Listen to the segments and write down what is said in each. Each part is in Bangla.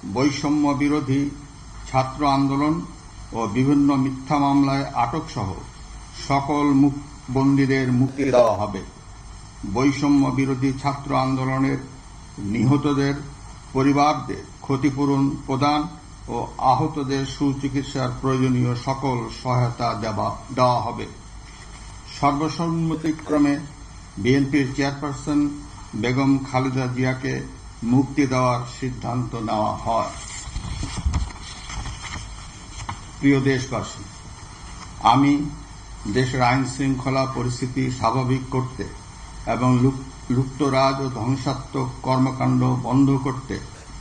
বৈষম্য বিরোধী ছাত্র আন্দোলন ও বিভিন্ন মিথ্যা মামলায় আটকসহ সকল বন্দীদের মুক্তি দেওয়া হবে। বৈষম্য বিরোধী ছাত্র আন্দোলনের নিহতদের পরিবারদের ক্ষতিপূরণ প্রদান ও আহতদের সুচিকিৎসার প্রয়োজনীয় সকল সহায়তা দেওয়া হবে। সর্বসম্মতিক্রমে বিএনপির চেয়ারপারসন বেগম খালেদা জিয়াকে মুক্তি দেওয়ার সিদ্ধান্ত নেওয়া হয়। প্রিয় দেশবাসী, আমি দেশের আইন শৃঙ্খলা পরিস্থিতি স্বাভাবিক করতে এবং লুপ্তরাজ ও ধ্বংসাত্মক কর্মকাণ্ড বন্ধ করতে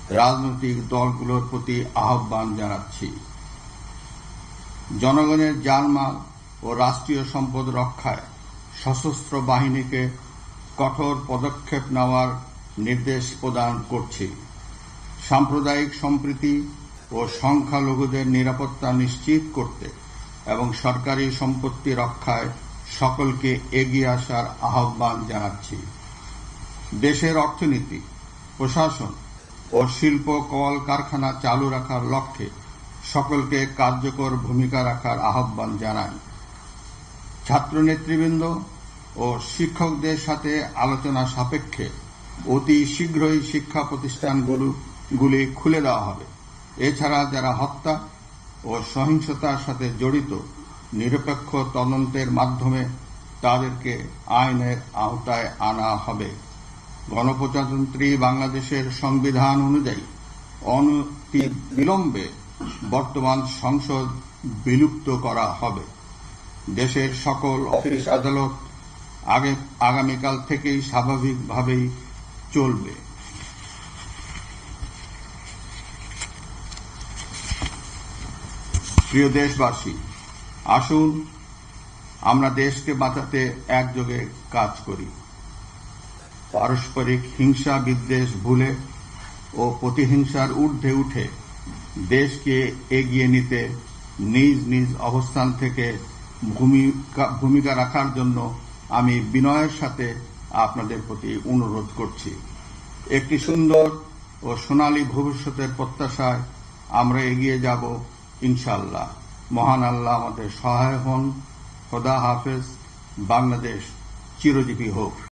রাজনৈতিক দলগুলোর প্রতি আহ্বান জানাচ্ছি। জনগণের জানমাল ও রাষ্ট্রীয় সম্পদ রক্ষায় সশস্ত্র বাহিনীকে কঠোর পদক্ষেপ নেওয়ার নির্দেশ প্রদান করছি। সাম্প্রদায়িক সম্প্রীতি ও সংখ্যালঘুদের নিরাপত্তা নিশ্চিত করতে এবং সরকারি সম্পত্তি রক্ষায় সকলকে এগিয়ে আসার আহ্বান জানাচ্ছি। দেশের অর্থনীতি, প্রশাসন ও শিল্প কল কারখানা চালু রাখার লক্ষ্যে সকলকে কার্যকর ভূমিকা রাখার আহ্বান জানাই। ছাত্র নেতৃবৃন্দ ও শিক্ষকদের সাথে আলোচনা সাপেক্ষে অতি শীঘ্রই শিক্ষা প্রতিষ্ঠানগুলি খুলে দেওয়া হবে। এছাড়া যারা হত্যা ও সহিংসতার সাথে জড়িত নিরপেক্ষ তদন্তের মাধ্যমে তাদেরকে আইনের আওতায় আনা হবে। গণপ্রজাতন্ত্রী বাংলাদেশের সংবিধান অনুযায়ী অনতিবিলম্বে বর্তমান সংসদ বিলুপ্ত করা হবে। দেশের সকল অফিস আদালত আগামীকাল থেকেই স্বাভাবিকভাবেই চলবে। প্রিয় দেশবাসী, আসুন আমরা দেশকে বাঁচাতে একযোগে কাজ করি। পারস্পরিক হিংসা বিদ্বেষ ভুলে ও প্রতিহিংসার ঊর্ধ্বে উঠে দেশকে এগিয়ে নিতে নিজ নিজ অবস্থান থেকে ভূমিকা রাখার জন্য আমি বিনয়ের সাথে আপনাদের প্রতি অনুরোধ করছি। একটি সুন্দর ও সোনালী ভবিষ্যতের প্রত্যাশায় আমরা এগিয়ে যাব ইনশাআল্লাহ। মহান আল্লাহ আমাদের সহায় হন। খোদা হাফেজ। বাংলাদেশ চিরজীবী হোক।